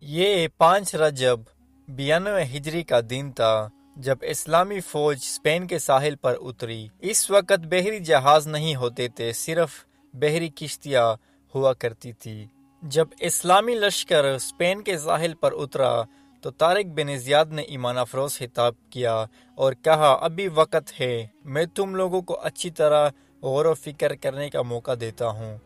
یہ 5 رجب 92 ہجری کا دن تھا جب اسلامی فوج اسپین کے ساحل پر اتری۔ اس وقت بحری جہاز نہیں ہوتے تھے، صرف بحری کشتیاں ہوا کرتی تھی۔ جب اسلامی لشکر اسپین کے ساحل پر اترا تو طارق بن زیاد نے ایمان افروز خطاب کیا اور کہا، ابھی وقت ہے، میں تم لوگوں کو اچھی طرح غور و فکر کرنے کا موقع دیتا ہوں۔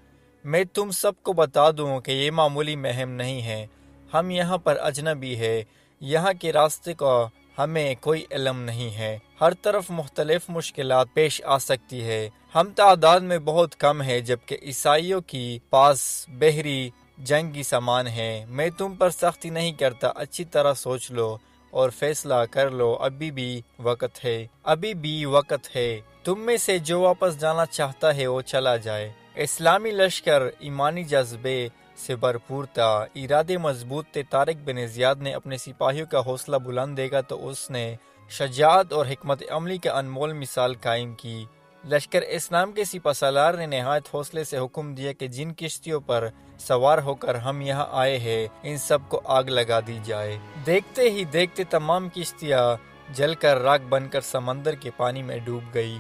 میں تم سب کو بتا دوں کہ یہ معمولی مہم نہیں ہے، ہم یہاں پر اجنبی ہے، یہاں کے راستے کا ہمیں کوئی علم نہیں ہے، ہر طرف مختلف مشکلات پیش آ سکتی ہے، ہم تعداد میں بہت کم ہے جبکہ عیسائیوں کی پاس بحری جنگی سامان ہے۔ میں تم پر سختی نہیں کرتا، اچھی طرح سوچ لو اور فیصلہ کر لو، ابھی بھی وقت ہے، ابھی بھی وقت ہے، تم میں سے جو واپس جانا چاہتا ہے وہ چلا جائے۔ اسلامی لشکر ایمانی جذبے سے بھرپور تھا، ارادے مضبوط تھے۔ طارق بن زیاد نے اپنے سپاہیوں کا حوصلہ بلند دیکھا تو اس نے شجاعت اور حکمت عملی کا انمول مثال قائم کی۔ لشکر اسلام کے سپہ سالار نے نہایت حوصلے سے حکم دیا کہ جن کشتیوں پر سوار ہو کر ہم یہاں آئے ہیں ان سب کو آگ لگا دی جائے۔ دیکھتے ہی دیکھتے تمام کشتیاں جل کر راکھ بن کر سمندر کے پانی میں ڈوب گئی۔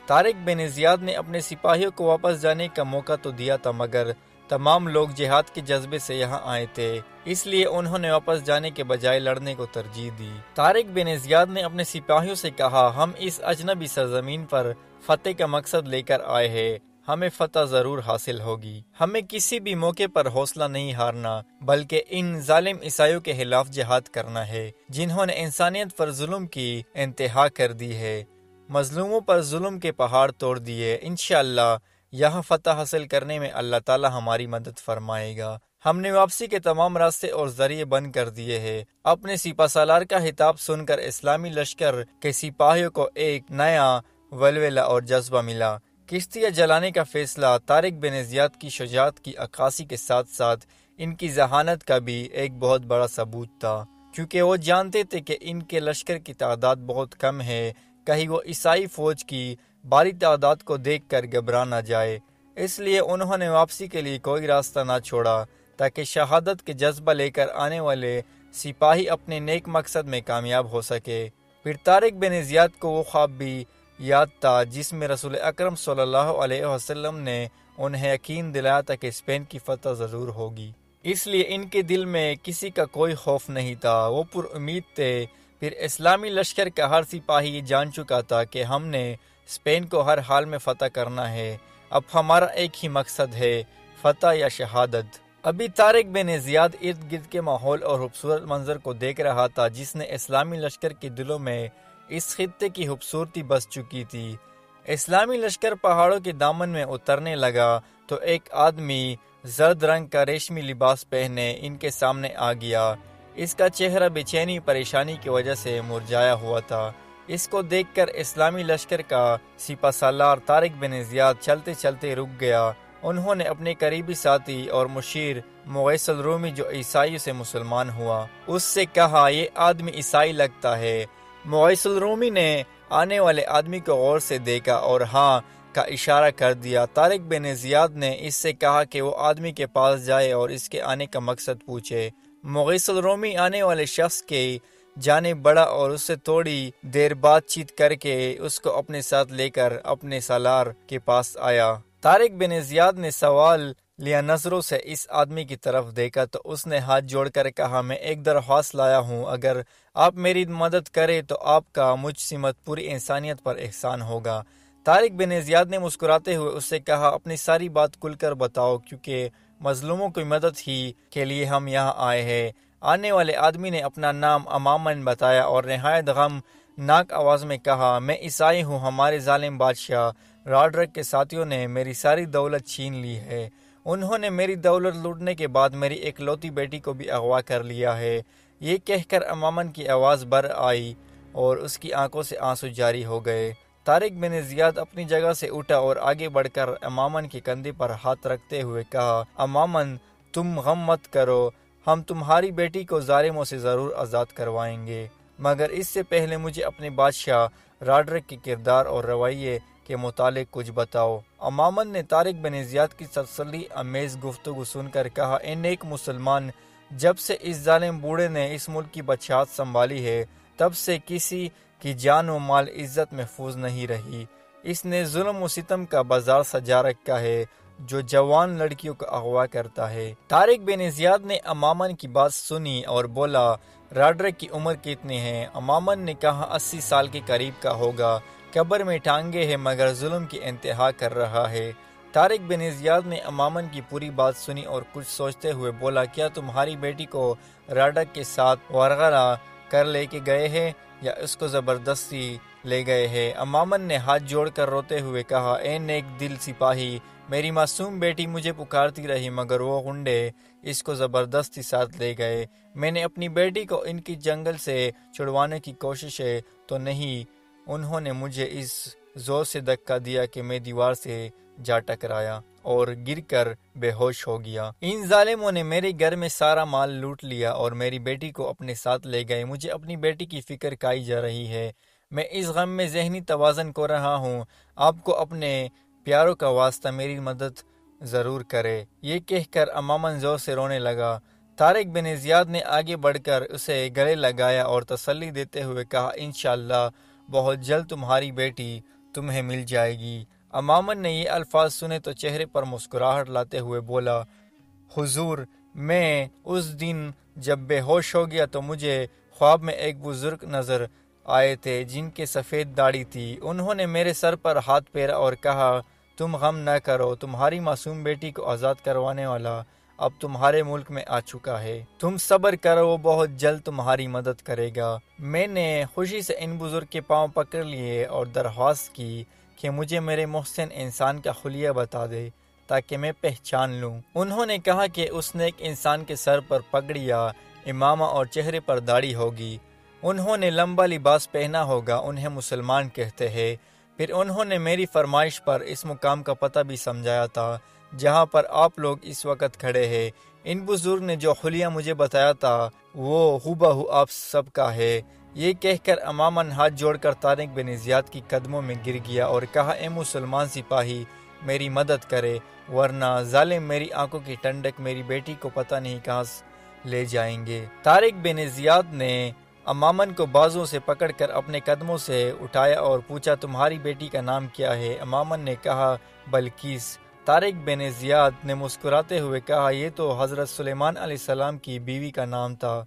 طارق بن زیاد نے اپنے سپاہیوں کو واپس جانے کا موقع تو دیا تھا، مگر تمام لوگ جہاد کے جذبے سے یہاں آئے تھے، اس لیے انہوں نے واپس جانے کے بجائے لڑنے کو ترجیح دی۔ طارق بن زیاد نے اپنے سپاہیوں سے کہا، ہم اس اجنبی سرزمین پر فتح کا مقصد لے کر آئے ہیں، ہمیں فتح ضرور حاصل ہوگی، ہمیں کسی بھی موقع پر حوصلہ نہیں ہارنا بلکہ ان ظالم عیسائیوں کے خلاف جہاد کرنا ہے جنہوں نے انسانیت پر ظلم کی انتہا کر دی ہے، مظلوموں پر ظلم کے پہاڑ توڑ دیے۔ انشاءاللہ یہاں فتح حاصل کرنے میں اللہ تعالی ہماری مدد فرمائے گا۔ ہم نے واپسی کے تمام راستے اور ذریعے بند کر دیے ہیں۔ اپنے سپہ سالار کا خطاب سن کر اسلامی لشکر کے سپاہیوں کو ایک نیا ولولہ اور جذبہ ملا۔ کشتیاں جلانے کا فیصلہ طارق بن زیاد کی شجاعت کی عکاسی کے ساتھ ساتھ ان کی ذہانت کا بھی ایک بہت بڑا ثبوت تھا، کیونکہ وہ جانتے تھے کہ ان کے لشکر کی تعداد بہت کم ہے، کہیں وہ عیسائی فوج کی بھاری تعداد کو دیکھ کر گھبرا نہ جائے۔ اس لیے انہوں نے واپسی کے لیے کوئی راستہ نہ چھوڑا تاکہ شہادت کے جذبہ لے کر آنے والے سپاہی اپنے نیک مقصد میں کامیاب ہو سکے۔ پھر طارق بن زیاد کو وہ خواب بھی یاد تھا جس میں رسول اکرم صلی اللہ علیہ وسلم نے انہیں یقین دلایا تھا کہ اسپین کی فتح ضرور ہوگی، اس لیے ان کے دل میں کسی کا کوئی خوف نہیں تھا، وہ پر امید تھے۔ پھر اسلامی لشکر کا ہر سپاہی یہ جان چکا تھا کہ ہم نے اسپین کو ہر حال میں فتح کرنا ہے، اب ہمارا ایک ہی مقصد ہے، فتح یا شہادت۔ ابھی طارق بن زیاد ارد گرد کے ماحول اور خوبصورت منظر کو دیکھ رہا تھا جس نے اسلامی لشکر کے دلوں میں اس خطے کی خوبصورتی بس چکی تھی۔ اسلامی لشکر پہاڑوں کے دامن میں اترنے لگا تو ایک آدمی زرد رنگ کا ریشمی لباس پہنے ان کے سامنے آ گیا۔ اس کا چہرہ بے چینی پریشانی کی وجہ سے مرجھایا ہوا تھا۔ اس کو دیکھ کر اسلامی لشکر کا سپہ سالار طارق بن زیاد چلتے چلتے رک گیا۔ انہوں نے اپنے قریبی ساتھی اور مشیر مغیث الرومی جو عیسائی سے مسلمان ہوا اس سے کہا، یہ آدمی عیسائی لگتا ہے۔ مغیث الرومی نے آنے والے آدمی کو غور سے دیکھا اور ہاں کا اشارہ کر دیا۔ طارق بن زیاد نے اس سے کہا کہ وہ آدمی کے پاس جائے اور اس کے آنے کا مقصد پوچھے۔ مغیث الرومی آنے والے شخص کے جانب بڑھا اور اس سے تھوڑی دیر بات چیت کر کے اس کو اپنے ساتھ لے کر اپنے سالار کے پاس آیا۔ طارق بن زیاد نے سوال لیا نظروں سے اس آدمی کی طرف دیکھا تو اس نے ہاتھ جوڑ کر کہا، میں ایک درخواست لایا ہوں، اگر آپ میری مدد کریں تو آپ کا مجھ سمت پوری انسانیت پر احسان ہوگا۔ طارق بن زیاد نے مسکراتے ہوئے اس سے کہا، اپنی ساری بات کھل کر بتاؤ، کیونکہ مظلوموں کی مدد ہی کے لیے ہم یہاں آئے ہیں۔ آنے والے آدمی نے اپنا نام امامن بتایا اور نہایت غم ناک آواز میں کہا، میں عیسائی ہوں، ہمارے ظالم بادشاہ راڈرک کے ساتھیوں نے میری ساری دولت چھین لی ہے، انہوں نے میری دولت لوٹنے کے بعد میری ایک لوتی بیٹی کو بھی اغوا کر لیا ہے۔ یہ کہہ کر امامن کی آواز بھر آئی اور اس کی آنکھوں سے آنسو جاری ہو گئے۔ طارق بن زیاد اپنی جگہ سے اٹھا اور آگے بڑھ کر امامن کے کندھے پر ہاتھ رکھتے ہوئے کہا، امامن تم غم مت کرو، ہم تمہاری بیٹی کو ظالموں سے ضرور آزاد کروائیں گے، مگر اس سے پہلے مجھے اپنے بادشاہ راڈرک کے کردار اور رویے کے متعلق کچھ بتاؤ۔ امامن نے طارق بن زیاد کی تسلی امیز گفتگو سن کر کہا، اے نیک مسلمان، جب سے اس ظالم بوڑھے نے اس ملک کی بادشاہت سنبھالی ہے تب سے کسی کی جان و مال عزت محفوظ نہیں رہی۔ اس نے ظلم و ستم کا بازار سجا رکھا ہے جو جوان لڑکیوں کو اغوا کرتا ہے۔ طارق بن زیاد نے امامن کی بات سنی اور بولا راڈرک کی عمر کتنی ہے؟ امامن نے کہا 80 سال کے قریب کا ہوگا، قبر میں ٹانگے ہے مگر ظلم کی انتہا کر رہا ہے۔ طارق بن زیاد نے امامن کی پوری بات سنی اور کچھ سوچتے ہوئے بولا کیا تمہاری بیٹی کو راڈرک کے ساتھ ورغلا کر لے کے گئے ہیں یا اس کو زبردستی لے گئے ہیں؟ امامن نے ہاتھ جوڑ کر روتے ہوئے کہا اے نیک دل سپاہی، میری معصوم بیٹی مجھے پکارتی رہی مگر وہ غنڈے اس کو زبردستی ساتھ لے گئے۔ میں نے اپنی بیٹی کو ان کی جنگل سے چھڑوانے کی کوشش تو نہیں، انہوں نے مجھے اس زور سے دھکا دیا کہ میں دیوار سے جا ٹکرایا اور گر کر بے ہوش ہو گیا۔ ان ظالموں نے میرے گھر میں سارا مال لوٹ لیا اور میری بیٹی کو اپنے ساتھ لے گئے۔ مجھے اپنی بیٹی کی فکر کائی جا رہی ہے، میں اس غم میں ذہنی توازن کھو رہا ہوں۔ آپ کو اپنے پیاروں کا واسطہ میری مدد ضرور کرے۔ یہ کہہ کر امامن زور سے رونے لگا۔ طارق بن زیاد نے آگے بڑھ کر اسے گلے لگایا اور تسلی دیتے ہوئے کہا انشاءاللہ بہت جلد تمہاری بیٹی تمہیں مل جائے گی۔ امامن نے یہ الفاظ سنے تو چہرے پر مسکراہٹ لاتے ہوئے بولا حضور، میں اس دن جب بے ہوش ہو گیا تو مجھے خواب میں ایک بزرگ نظر آئے تھے جن کے سفید داڑھی تھی۔ انہوں نے میرے سر پر ہاتھ پھیرا اور کہا تم غم نہ کرو، تمہاری معصوم بیٹی کو آزاد کروانے والا اب تمہارے ملک میں آ چکا ہے، تم صبر کرو، وہ بہت جلد تمہاری مدد کرے گا۔ میں نے خوشی سے ان بزرگ کے پاؤں پکڑ لیے اور درخواست کی کہ مجھے میرے محسن انسان کا خلیہ بتا دے تاکہ میں پہچان لوں۔ انہوں نے کہا کہ اس نیک انسان کے سر پر پگڑیا، امامہ اور چہرے پر داڑھی ہوگی، انہوں نے لمبا لباس پہنا ہوگا، انہیں مسلمان کہتے ہیں۔ پھر انہوں نے میری فرمائش پر اس مقام کا پتہ بھی سمجھایا تھا جہاں پر آپ لوگ اس وقت کھڑے ہیں۔ ان بزرگ نے جو خلیہ مجھے بتایا تھا وہ ہو آپ سب کا ہے۔ یہ کہہ کر امامن ہاتھ جوڑ کر طارق بن زیاد کی قدموں میں گر گیا اور کہا اے مسلمان سپاہی میری مدد کرے ورنہ ظالم میری آنکھوں کی ٹھنڈک میری بیٹی کو پتہ نہیں کہاں لے جائیں گے۔ طارق بن زیاد نے امامن کو بازوں سے پکڑ کر اپنے قدموں سے اٹھایا اور پوچھا تمہاری بیٹی کا نام کیا ہے؟ امامن نے کہا بلقیس۔ طارق بن زیاد نے مسکراتے ہوئے کہا یہ تو حضرت سلیمان علیہ السلام کی بیوی کا نام تھا،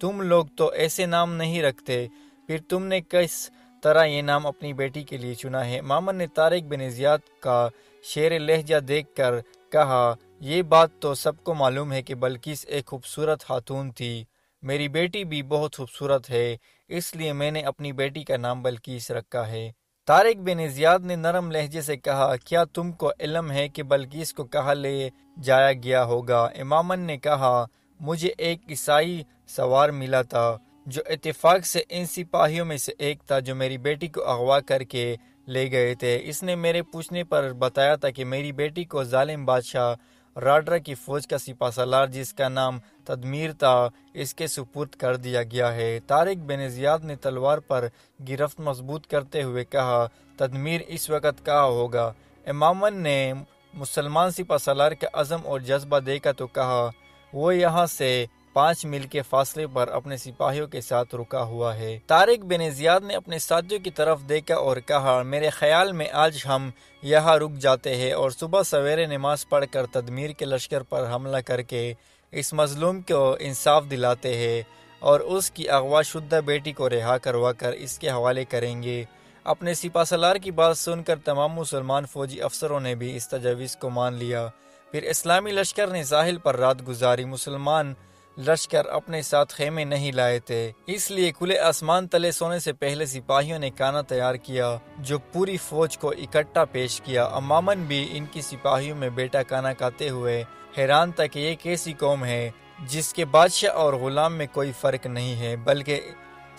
تم لوگ تو ایسے نام نہیں رکھتے، پھر تم نے کس طرح یہ نام اپنی بیٹی کے لیے چنا ہے؟ امامن نے طارق بن زیاد کا شیر لہجہ دیکھ کر کہا یہ بات تو سب کو معلوم ہے کہ بلقیس ایک خوبصورت خاتون تھی، میری بیٹی بھی بہت خوبصورت ہے، اس لیے میں نے اپنی بیٹی کا نام بلقیس رکھا ہے۔ طارق بن زیاد نے نرم لہجے سے کہا کیا تم کو علم ہے کہ بلقیس کو کہاں لے جایا گیا ہوگا؟ امامن نے کہا مجھے ایک عیسائی سوار ملا تھا جو اتفاق سے ان سپاہیوں میں سے ایک تھا جو میری بیٹی کو اغوا کر کے لے گئے تھے۔ اس نے میرے پوچھنے پر بتایا تھا کہ میری بیٹی کو ظالم بادشاہ راڈرا کی فوج کا سپہ سالار جس کا نام تدمیر تھا اس کے سپرد کر دیا گیا ہے۔ طارق بن زیاد نے تلوار پر گرفت مضبوط کرتے ہوئے کہا تدمیر اس وقت کہاں ہوگا؟ امامن نے مسلمان سپہ سالار کا عزم اور جذبہ دیکھا تو کہا وہ یہاں سے 5 میل کے فاصلے پر اپنے سپاہیوں کے ساتھ رکا ہوا ہے۔ طارق بن زیاد نے اپنے ساتھیوں کی طرف دیکھا اور کہا میرے خیال میں آج ہم یہاں رک جاتے ہیں اور صبح سویرے نماز پڑھ کر تدمیر کے لشکر پر حملہ کر کے اس مظلوم کو انصاف دلاتے ہیں اور اس کی اغوا شدہ بیٹی کو رہا کروا کر اس کے حوالے کریں گے۔ اپنے سپہ سالار کی بات سن کر تمام مسلمان فوجی افسروں نے بھی اس تجویز کو مان لیا۔ پھر اسلامی لشکر نے ساحل پر رات گزاری۔ مسلمان لشکر اپنے ساتھ خیمے نہیں لائے تھے، اس لیے کھلے آسمان تلے سونے سے پہلے سپاہیوں نے کھانا تیار کیا جو پوری فوج کو اکٹھا پیش کیا۔ امامن بھی ان کی سپاہیوں میں بیٹا کھانا کھاتے ہوئے حیران تھا کہ یہ کیسی قوم ہے جس کے بادشاہ اور غلام میں کوئی فرق نہیں ہے بلکہ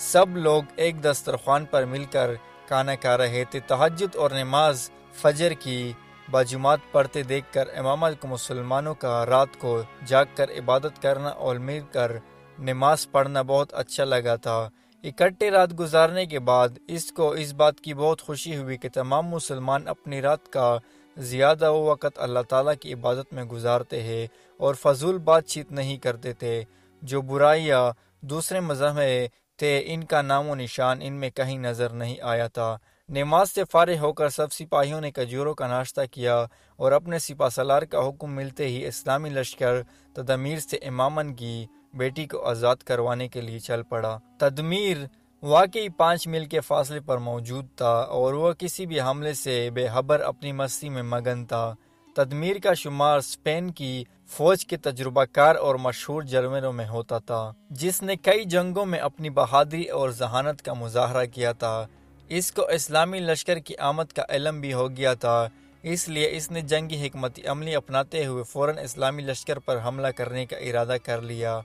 سب لوگ ایک دسترخوان پر مل کر کھانا کھا رہے تھے۔ تہجد اور نماز فجر کی باجماعت پڑھتے دیکھ کر امام کو مسلمانوں کا رات کو جاگ کر عبادت کرنا اور مل کر نماز پڑھنا بہت اچھا لگا تھا۔ اکٹھے رات گزارنے کے بعد اس کو اس بات کی بہت خوشی ہوئی کہ تمام مسلمان اپنی رات کا زیادہ وقت اللہ تعالیٰ کی عبادت میں گزارتے ہیں اور فضول بات چیت نہیں کرتے تھے۔ جو برائیاں دوسرے مذہب میں تھے ان کا نام و نشان ان میں کہیں نظر نہیں آیا تھا۔ نماز سے فارغ ہو کر سب سپاہیوں نے کھجوروں کا ناشتہ کیا اور اپنے سپہ سالار کا حکم ملتے ہی اسلامی لشکر تدمیر سے امامن کی بیٹی کو آزاد کروانے کے لیے چل پڑا۔ تدمیر واقعی 5 میل کے فاصلے پر موجود تھا اور وہ کسی بھی حملے سے بے خبر اپنی مستی میں مگن تھا۔ تدمیر کا شمار اسپین کی فوج کے تجربہ کار اور مشہور جرنیلوں میں ہوتا تھا، جس نے کئی جنگوں میں اپنی بہادری اور ذہانت کا مظاہرہ کیا تھا۔ اس کو اسلامی لشکر کی آمد کا علم بھی ہو گیا تھا، اس لیے اس نے جنگی حکمت عملی اپناتے ہوئے فوراً اسلامی لشکر پر حملہ کرنے کا ارادہ کر لیا،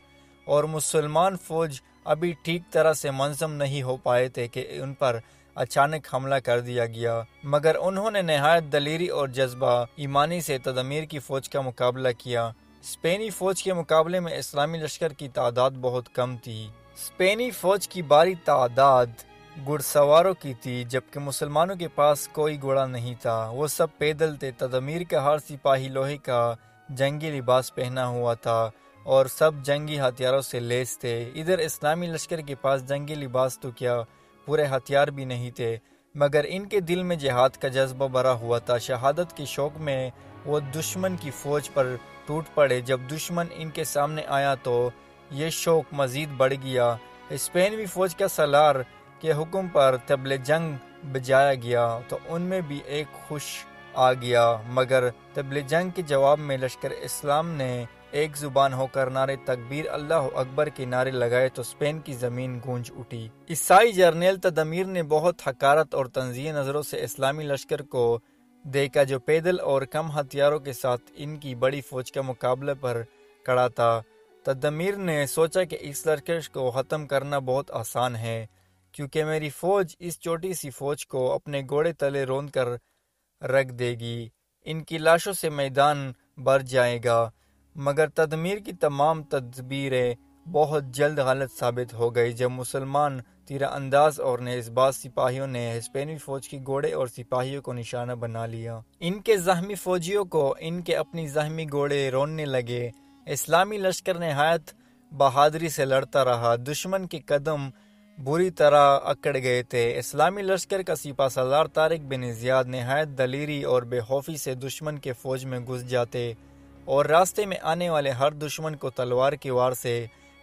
اور مسلمان فوج ابھی ٹھیک طرح سے منظم نہیں ہو پائے تھے کہ ان پر اچانک حملہ کر دیا گیا، مگر انہوں نے نہایت دلیری اور جذبہ ایمانی سے تدمیر کی فوج کا مقابلہ کیا۔ اسپینی فوج کے مقابلے میں اسلامی لشکر کی تعداد بہت کم تھی۔ اسپینی فوج کی باری تعداد گھڑ سواروں کی تھی، جبکہ مسلمانوں کے پاس کوئی گھوڑا نہیں تھا، وہ سب پیدل تھے۔ تدمیر کا ہر سپاہی لوہے کا جنگی لباس پہنا ہوا تھا اور سب جنگی ہتھیاروں سے لیس تھے۔ ادھر اسلامی لشکر کے پاس جنگی لباس تو کیا پورے ہتھیار بھی نہیں تھے، مگر ان کے دل میں جہاد کا جذبہ بھرا ہوا تھا۔ شہادت کے شوق میں وہ دشمن کی فوج پر ٹوٹ پڑے۔ جب دشمن ان کے سامنے آیا تو یہ شوق مزید بڑھ گیا۔ اسپینوی فوج کا سالار کے حکم پر طبل جنگ بجایا گیا تو ان میں بھی ایک خوش آ گیا، مگر طبل جنگ کے جواب میں لشکر اسلام نے ایک زبان ہو کر نعرے تکبیر اللہ اکبر کے نعرے لگائے تو اسپین کی زمین گونج اٹھی۔ عیسائی جرنیل تدمیر نے بہت حقارت اور تنزیہ نظروں سے اسلامی لشکر کو دیکھا، جو پیدل اور کم ہتھیاروں کے ساتھ ان کی بڑی فوج کا مقابلہ پر کھڑا تھا۔ تدمیر نے سوچا کہ اس لشکر کو ختم کرنا بہت آسان ہے، کیونکہ میری فوج اس چھوٹی سی فوج کو اپنے گھوڑے تلے روند کر رکھ دے گی، ان کی لاشوں سے میدان بھر جائے گا۔ مگر تدمیر کی تمام تدبیریں بہت جلد غلط ثابت ہو گئی، جب مسلمان تیر انداز اور نیز باز سپاہیوں نے اسپینی فوج کے گھوڑے اور سپاہیوں کو نشانہ بنا لیا۔ ان کے زخمی فوجیوں کو ان کے اپنی زخمی گھوڑے روننے لگے۔ اسلامی لشکر نہایت بہادری سے لڑتا رہا، دشمن کے قدم بری طرح اکڑ گئے تھے۔ اسلامی لشکر کا سپہ سالار طارق بن زیاد نہایت دلیری اور بے خوفی سے دشمن کے فوج میں گھس جاتے اور راستے میں آنے والے ہر دشمن کو تلوار کے وار سے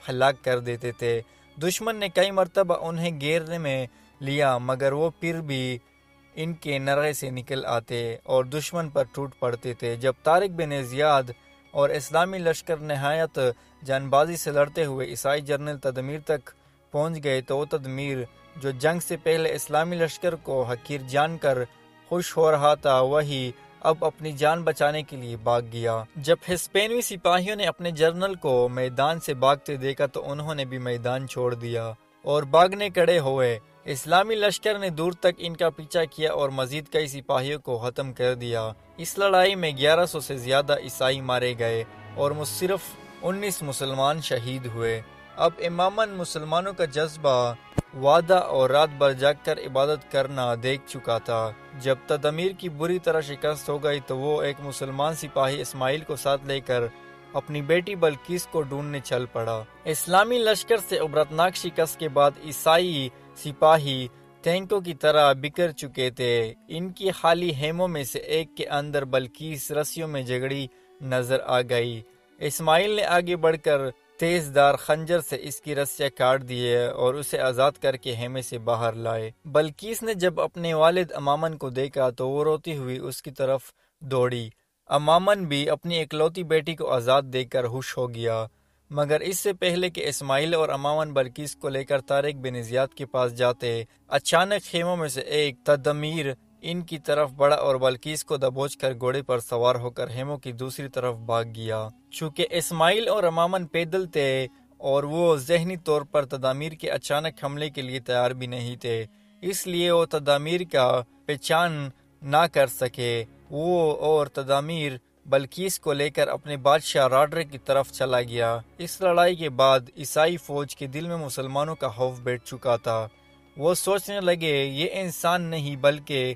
ہلاک کر دیتے تھے۔ دشمن نے کئی مرتبہ انہیں گھیرنے میں لیا، مگر وہ پھر بھی ان کے نرغے سے نکل آتے اور دشمن پر ٹوٹ پڑتے تھے۔ جب طارق بن زیاد اور اسلامی لشکر نہایت جان بازی سے لڑتے ہوئے عیسائی جنرل تدمیر تک پہنچ گئے تو وہ تدمیر جو جنگ سے پہلے اسلامی لشکر کو حقیر جان کر خوش ہو رہا تھا، وہی اب اپنی جان بچانے کے لیے بھاگ گیا۔ جب اسپینوی سپاہیوں نے اپنے جنرل کو میدان سے بھاگتے دیکھا تو انہوں نے بھی میدان چھوڑ دیا اور بھاگنے کھڑے ہوئے۔ اسلامی لشکر نے دور تک ان کا پیچھا کیا اور مزید کئی سپاہیوں کو ختم کر دیا۔ اس لڑائی میں 1100 سے زیادہ عیسائی مارے گئے اور صرف 19 مسلمان شہید ہوئے۔ اب اماماً مسلمانوں کا جذبہ وعدہ اور رات بھر جاگ کر عبادت کرنا دیکھ چکا تھا۔ جب تدمیر کی بری طرح شکست ہو گئی تو وہ ایک مسلمان سپاہی اسماعیل کو ساتھ لے کر اپنی بیٹی بلقیس کو ڈھونڈنے چل پڑا۔ اسلامی لشکر سے عبرتناک شکست کے بعد عیسائی سپاہی ٹینکوں کی طرح بکھر چکے تھے۔ ان کی خالی خیموں میں سے ایک کے اندر بلقیس رسیوں میں جگڑی نظر آ گئی۔ اسماعیل نے آگے بڑھ کر تیز دار خنجر سے اس کی رسیاں کاٹ دیے اور اسے آزاد کر کے خیمے سے باہر لائے۔ بلقیس نے جب اپنے والد امامن کو دیکھا تو وہ روتی ہوئی اس کی طرف دوڑی۔ امامن بھی اپنی اکلوتی بیٹی کو آزاد دیکھ کر خوش ہو گیا، مگر اس سے پہلے کہ اسماعیل اور امامن بلقیس کو لے کر طارق بن زیاد کے پاس جاتے، اچانک خیموں میں سے ایک تدمیر ان کی طرف بڑھا اور بلقیس کو دبوچ کر گھوڑے پر سوار ہو کر خیموں کی دوسری طرف بھاگ گیا۔ چونکہ اسماعیل اور امامن پیدل تھے اور وہ ذہنی طور پر تدمیر کے اچانک حملے کے لیے تیار بھی نہیں تھے، اس لیے وہ تدمیر کا پہچان نہ کر سکے۔ وہ اور تدمیر بلقیس کو لے کر اپنے بادشاہ راڈرک کی طرف چلا گیا۔ اس لڑائی کے بعد عیسائی فوج کے دل میں مسلمانوں کا خوف بیٹھ چکا تھا۔ وہ سوچنے لگے یہ انسان نہیں بلکہ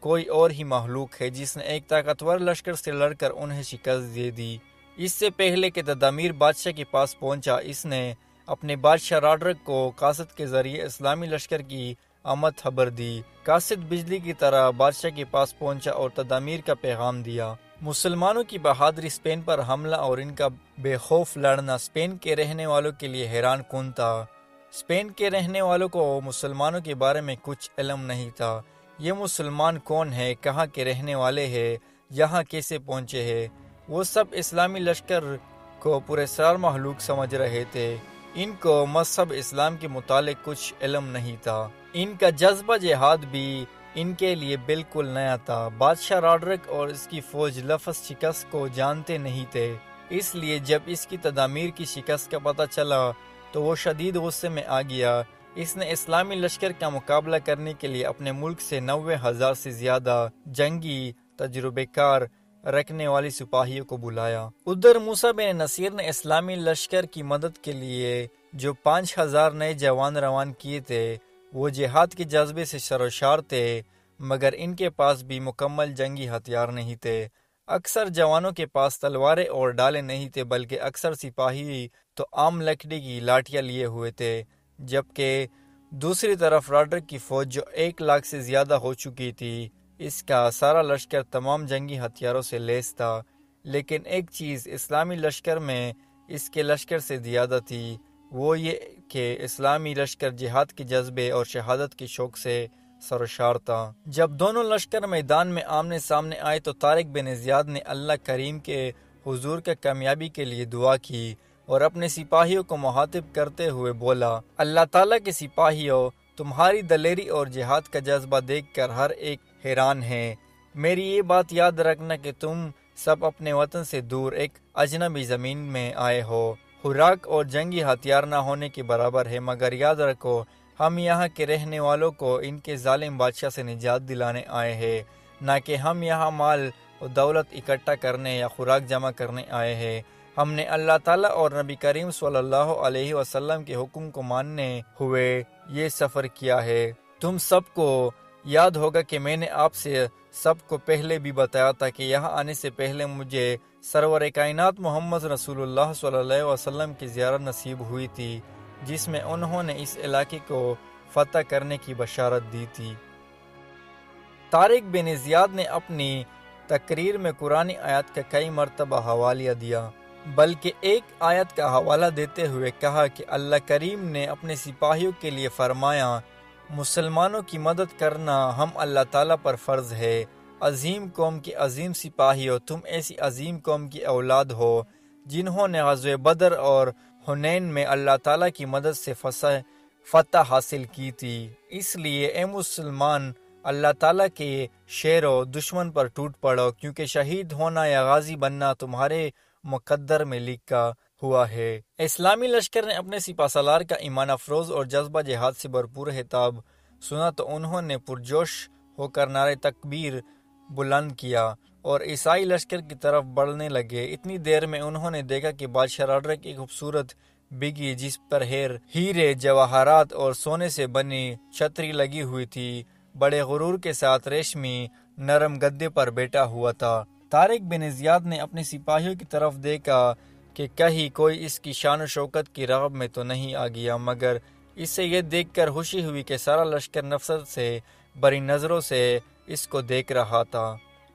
کوئی اور ہی مخلوق ہے جس نے ایک طاقتور لشکر سے لڑ کر انہیں شکست دے دی۔ اس سے پہلے کہ تدامیر بادشاہ کے پاس پہنچا، اس نے اپنے بادشاہ راڈرک کو قاصد کے ذریعے اسلامی لشکر کی آمد خبر دی۔ قاصد بجلی کی طرح بادشاہ کے پاس پہنچا اور تدامیر کا پیغام دیا۔ مسلمانوں کی بہادری، اسپین پر حملہ اور ان کا بے خوف لڑنا اسپین کے رہنے والوں کے لیے حیران کن تھا۔ اسپین کے رہنے والوں کو مسلمانوں کے بارے میں کچھ علم نہیں تھا۔ یہ مسلمان کون ہے، کہاں کے رہنے والے ہیں، یہاں کیسے پہنچے ہیں؟ وہ سب اسلامی لشکر کو پراسرار مخلوق سمجھ رہے تھے۔ ان کو مذہب اسلام کے متعلق کچھ علم نہیں تھا۔ ان کا جذبہ جہاد بھی ان کے لیے بالکل نیا تھا۔ بادشاہ راڈرک اور اس کی فوج لفظ شکست کو جانتے نہیں تھے، اس لیے جب اس کی تدامیر کی شکست کا پتہ چلا تو وہ شدید غصے میں آ گیا۔ اس نے اسلامی لشکر کا مقابلہ کرنے کے لیے اپنے ملک سے 90,000 سے زیادہ جنگی تجربے کار رکھنے والی سپاہیوں کو بلایا۔ ادھر موسیٰ بن نصیر نے اسلامی لشکر کی مدد کے لیے جو 5,000 نئے جوان روان کیے تھے، وہ جہاد کے جذبے سے سرشار تھے، مگر ان کے پاس بھی مکمل جنگی ہتھیار نہیں تھے۔ اکثر جوانوں کے پاس تلواریں اور ڈالیں نہیں تھے، بلکہ اکثر سپاہی تو عام لکڑی کی لاٹیاں لیے ہوئے تھے، جبکہ دوسری طرف راڈرک کی فوج جو 1,00,000 سے زیادہ ہو چکی تھی، اس کا سارا لشکر تمام جنگی ہتھیاروں سے لیس تھا۔ لیکن ایک چیز اسلامی لشکر میں اس کے لشکر سے زیادہ تھی، وہ یہ کہ اسلامی لشکر جہاد کے جذبے اور شہادت کے شوق سے سرشار تھا۔ جب دونوں لشکر میدان میں آمنے سامنے آئے تو طارق بن زیاد نے اللہ کریم کے حضور کا کامیابی کے لیے دعا کی اور اپنے سپاہیوں کو مخاطب کرتے ہوئے بولا، اللہ تعالیٰ کے سپاہیوں، تمہاری دلیری اور جہاد کا جذبہ دیکھ کر ہر ایک حیران ہے۔ میری یہ بات یاد رکھنا کہ تم سب اپنے وطن سے دور ایک اجنبی زمین میں آئے ہو، خوراک اور جنگی ہتھیار نہ ہونے کے برابر ہے، مگر یاد رکھو ہم یہاں کے رہنے والوں کو ان کے ظالم بادشاہ سے نجات دلانے آئے ہیں، نہ کہ ہم یہاں مال و دولت اکٹھا کرنے یا خوراک جمع کرنے آئے ہیں۔ ہم نے اللہ تعالیٰ اور نبی کریم صلی اللہ علیہ وسلم کے حکم کو ماننے ہوئے یہ سفر کیا ہے۔ تم سب کو یاد ہوگا کہ میں نے آپ سے سب کو پہلے بھی بتایا تھا کہ یہاں آنے سے پہلے مجھے سرور کائنات محمد رسول اللہ صلی اللہ علیہ وسلم کی زیارت نصیب ہوئی تھی، جس میں انہوں نے اس علاقے کو فتح کرنے کی بشارت دی تھی۔ طارق بن زیاد نے اپنی تقریر میں قرآن آیات کا کئی مرتبہ حوالہ دیا، بلکہ ایک آیت کا حوالہ دیتے ہوئے کہا کہ اللہ کریم نے اپنے سپاہیوں کے لیے فرمایا، مسلمانوں کی مدد کرنا ہم اللہ تعالیٰ پر فرض ہے۔ عظیم قوم کے عظیم سپاہیوں، تم ایسی عظیم قوم کی اولاد ہو جنہوں نے غزوہ بدر اور حنین میں اللہ تعالیٰ کی مدد سے فتح حاصل کی تھی۔ اس لیے اے مسلمان، اللہ تعالیٰ کے شیرو دشمن پر ٹوٹ پڑو، کیونکہ شہید ہونا یا غازی بننا تمہارے مقدر میں لکھا ہوا ہے۔ اسلامی لشکر نے اپنے سپہ سالار کا ایمان افروز اور جذبہ جہاد سے بھرپور خطاب سنا تو انہوں نے پرجوش ہو کر نعرہ تکبیر بلند کیا اور عیسائی لشکر کی طرف بڑھنے لگے۔ اتنی دیر میں انہوں نے دیکھا کہ بادشاہ راڈرک ایک خوبصورت بگھی جس پر ہیرے، جواہرات اور سونے سے بنی چھتری لگی ہوئی تھی، بڑے غرور کے ساتھ ریشمی نرم گدے پر بیٹھا ہوا تھا۔ طارق بن زیاد نے اپنے سپاہیوں کی طرف دیکھا کہ کہیں کوئی اس کی شان و شوکت کی رغب میں تو نہیں آ گیا، مگر اسے یہ دیکھ کر خوشی ہوئی کہ سارا لشکر نفرت سے بری نظروں سے اس کو دیکھ رہا تھا۔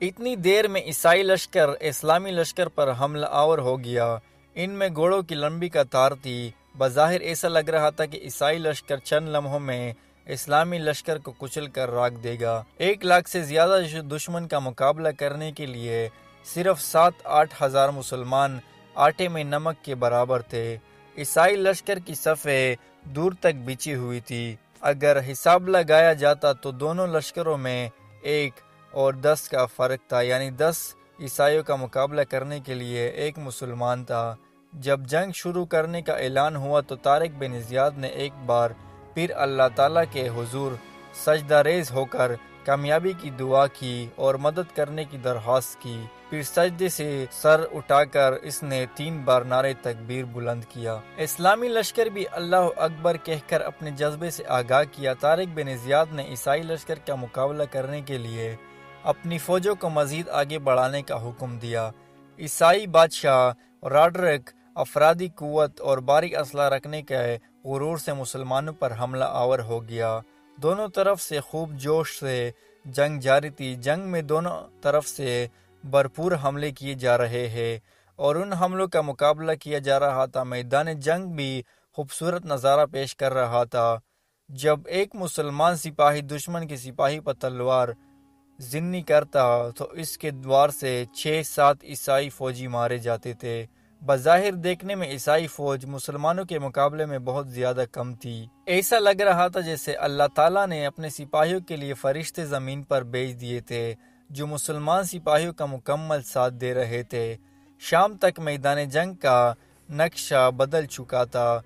اتنی دیر میں عیسائی لشکر اسلامی لشکر پر حملہ آور ہو گیا۔ ان میں گھوڑوں کی لمبی قطار تھی۔ بظاہر ایسا لگ رہا تھا کہ عیسائی لشکر چند لمحوں میں اسلامی لشکر کو کچل کر راکھ دے گا۔ 1,00,000 سے زیادہ دشمن کا مقابلہ کرنے کے لیے صرف 7-8 ہزار مسلمان آٹے میں نمک کے برابر تھے۔ عیسائی لشکر کی صفیں دور تک بچھی ہوئی تھی۔ اگر حساب لگایا جاتا تو دونوں لشکروں میں 1 اور 10 کا فرق تھا، یعنی 10 عیسائیوں کا مقابلہ کرنے کے لیے 1 مسلمان تھا۔ جب جنگ شروع کرنے کا اعلان ہوا تو طارق بن زیاد نے ایک بار پھر اللہ تعالیٰ کے حضور سجدہ ریز ہو کر کامیابی کی دعا کی اور مدد کرنے کی درخواست کی۔ پھر سجدے سے سر اٹھا کر اس نے 3 بار نعرہ تکبیر بلند کیا۔ اسلامی لشکر بھی اللہ اکبر کہہ کر اپنے جذبے سے آگاہ کیا۔ طارق بن زیاد نے عیسائی لشکر کا مقابلہ کرنے کے لیے اپنی فوجوں کو مزید آگے بڑھانے کا حکم دیا۔ عیسائی بادشاہ راڈرک افرادی قوت اور بھاری اسلحہ رکھنے کے غرور سے مسلمانوں پر حملہ آور ہو گیا۔ دونوں طرف سے خوب جوش سے جنگ جاری تھی۔ جنگ میں دونوں طرف سے بھرپور حملے کیے جا رہے ہیں اور ان حملوں کا مقابلہ کیا جا رہا تھا۔ میدان جنگ بھی خوبصورت نظارہ پیش کر رہا تھا۔ جب ایک مسلمان سپاہی دشمن کے سپاہی پر تلوار زنی کرتا تو اس کے دوار سے 6-7 عیسائی فوجی مارے جاتے تھے۔ بظاہر دیکھنے میں عیسائی فوج مسلمانوں کے مقابلے میں بہت زیادہ کم تھی۔ ایسا لگ رہا تھا جیسے اللہ تعالیٰ نے اپنے سپاہیوں کے لیے فرشتے زمین پر بھیج دیے تھے جو مسلمان سپاہیوں کا مکمل ساتھ دے رہے تھے۔ شام تک میدان جنگ کا نقشہ بدل چکا تھا۔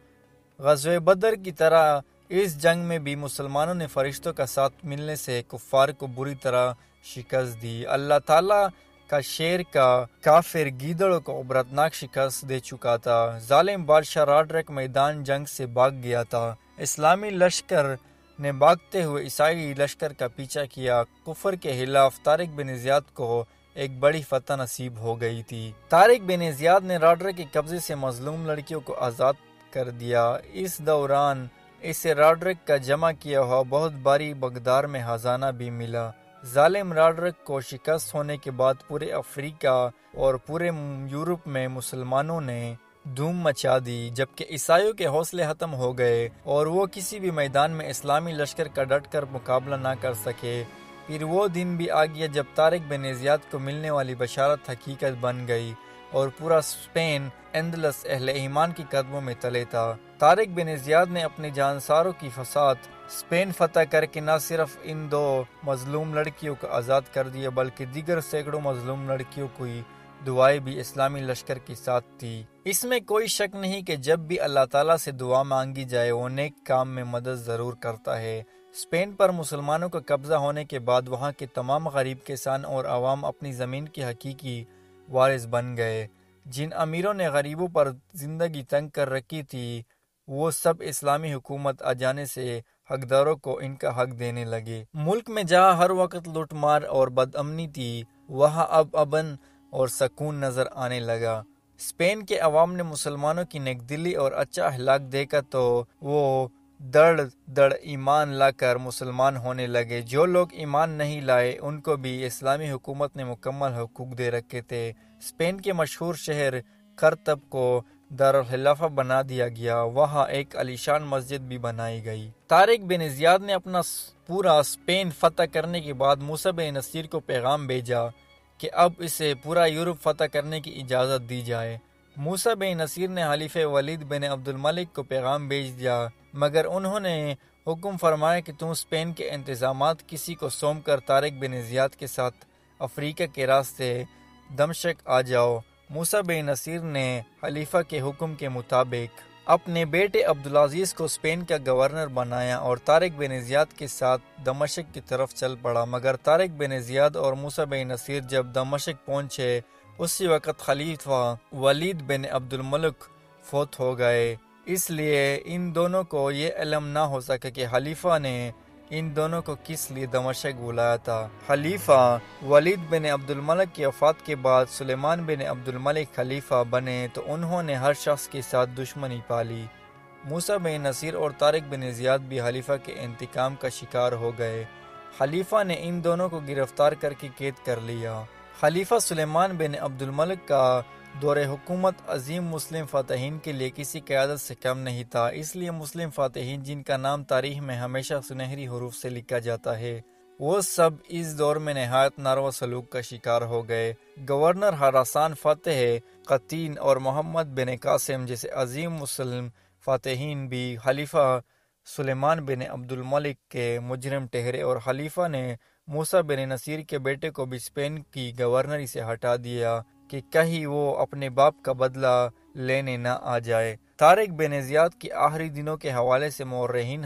غزوہ بدر کی طرح اس جنگ میں بھی مسلمانوں نے فرشتوں کا ساتھ ملنے سے کفار کو بری طرح شکست دی۔ اللہ تعالیٰ کا شیر کا کافر گیدڑوں کو عبرتناک شکست دے چکا تھا۔ ظالم بادشاہ راڈرک میدان جنگ سے بھاگ گیا تھا۔ اسلامی لشکر نے بھاگتے ہوئے عیسائی لشکر کا پیچھا کیا۔ کفر کے خلاف طارق بن زیاد کو ایک بڑی فتح نصیب ہو گئی تھی۔ طارق بن زیاد نے راڈرک کے قبضے سے مظلوم لڑکیوں کو آزاد کر دیا۔ اس دوران اسے راڈرک کا جمع کیا ہوا بہت بھاری مقدار میں خزانہ بھی ملا۔ ظالم راڈرک کو شکست ہونے کے بعد پورے افریقہ اور پورے یورپ میں مسلمانوں نے دھوم مچا دی، جبکہ عیسائیوں کے حوصلے ختم ہو گئے اور وہ کسی بھی میدان میں اسلامی لشکر کا ڈٹ کر مقابلہ نہ کر سکے۔ پھر وہ دن بھی آ گیا جب طارق بن زیاد کو ملنے والی بشارت حقیقت بن گئی اور پورا اسپین اندلس اہل ایمان کی قدموں میں تلے تھا۔ طارق بن زیاد نے اپنے جانساروں کی فساد اسپین فتح کر کے نہ صرف ان 2 مظلوم لڑکیوں کو آزاد کر دیا بلکہ دیگر سینکڑوں مظلوم لڑکیوں کی دعائیں بھی اسلامی لشکر کے ساتھ تھی۔ اس میں کوئی شک نہیں کہ جب بھی اللہ تعالیٰ سے دعا مانگی جائے وہ نیک کام میں مدد ضرور کرتا ہے۔ اسپین پر مسلمانوں کا قبضہ ہونے کے بعد وہاں کے تمام غریب کسان اور عوام اپنی زمین کی حقیقی وارث بن گئے۔ جن امیروں نے غریبوں پر زندگی تنگ کر رکھی تھی وہ سب اسلامی حکومت آ جانے سے حقداروں کو ان کا حق دینے لگے۔ ملک میں جہاں ہر وقت لوٹ مار اور بد امنی تھی وہاں اب امن اور سکون نظر آنے لگا۔ اسپین کے عوام نے مسلمانوں کی نیک دلی اور اچھا اخلاق دیکھا تو وہ دڑ ایمان لا کر مسلمان ہونے لگے۔ جو لوگ ایمان نہیں لائے ان کو بھی اسلامی حکومت نے مکمل حقوق دے رکھے تھے۔ اسپین کے مشہور شہر قرطب کو دارالخلافہ بنا دیا گیا۔ وہاں ایک عالیشان مسجد بھی بنائی گئی۔ طارق بن زیاد نے اپنا پورا اسپین فتح کرنے کے بعد موسیٰ بن نصیر کو پیغام بھیجا کہ اب اسے پورا یورپ فتح کرنے کی اجازت دی جائے۔ موسیٰ بن نصیر نے خلیفہ ولید بن عبد الملک کو پیغام بھیج دیا مگر انہوں نے حکم فرمایا کہ تم اسپین کے انتظامات کسی کو سونپ کر طارق بن زیاد کے ساتھ افریقہ کے راستے دمشق آ جاؤ۔ موسیٰ بن نصیر نے خلیفہ کے حکم کے مطابق اپنے بیٹے عبدالعزیز کو اسپین کا گورنر بنایا اور طارق بن زیاد کے ساتھ دمشق کی طرف چل پڑا، مگر طارق بن زیاد اور موسیٰ بن نصیر جب دمشق پہنچے اسی وقت خلیفہ ولید بن عبد الملک فوت ہو گئے۔ اس لیے ان دونوں کو یہ علم نہ ہو سکا کہ خلیفہ نے ان دونوں کو کس لیے دمشق بلایا تھا۔ خلیفہ ولید بن عبد الملک کی وفات کے بعد سلیمان بن عبد الملک خلیفہ بنے تو انہوں نے ہر شخص کے ساتھ دشمنی پالی۔ موسیٰ بن نصیر اور طارق بن زیاد بھی خلیفہ کے انتقام کا شکار ہو گئے۔ خلیفہ نے ان دونوں کو گرفتار کر کے قید کر لیا۔ خلیفہ سلیمان بن عبد الملک کا دور حکومت عظیم مسلم فاتحین کے لیے کسی قیادت سے کم نہیں تھا، اس لیے مسلم فاتحین جن کا نام تاریخ میں ہمیشہ سنہری حروف سے لکھا جاتا ہے وہ سب اس دور میں نہایت ناروا سلوک کا شکار ہو گئے۔ گورنر خراسان فتح قطین اور محمد بن قاسم جیسے عظیم مسلم فاتحین بھی خلیفہ سلیمان بن عبد الملک کے مجرم ٹھہرے اور خلیفہ نے موسیٰ بن نصیر کے بیٹے کو بھی اسپین کی گورنری سے ہٹا دیا کہ کہیں وہ اپنے باپ کا بدلہ لینے نہ آ جائے۔ طارق بن زیاد کی آخری دنوں کے حوالے سے مورخین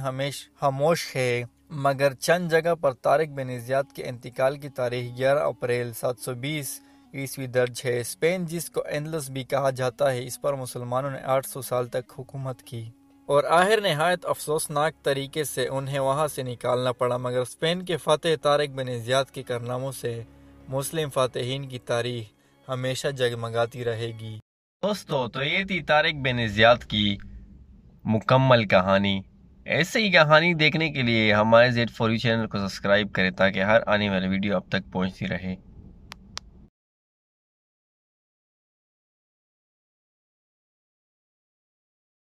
خاموش ہے، مگر چند جگہ پر طارق بن زیاد کے انتقال کی تاریخ 11 اپریل 720 عیسوی درج ہے۔ اسپین جس کو اندلس بھی کہا جاتا ہے اس پر مسلمانوں نے 800 سال تک حکومت کی اور آخر نہایت افسوسناک طریقے سے انہیں وہاں سے نکالنا پڑا، مگر اسپین کے فاتح طارق بن زیاد کے کارناموں سے مسلم فاتحین کی تاریخ ہمیشہ جگمگاتی رہے گی۔ دوستو تو یہ تھی طارق بن زیاد کی مکمل کہانی۔ ایسے ہی کہانی دیکھنے کے لیے ہمارے Z4U چینل کو سبسکرائب کریں تاکہ ہر آنے والی ویڈیو اب تک پہنچتی رہے۔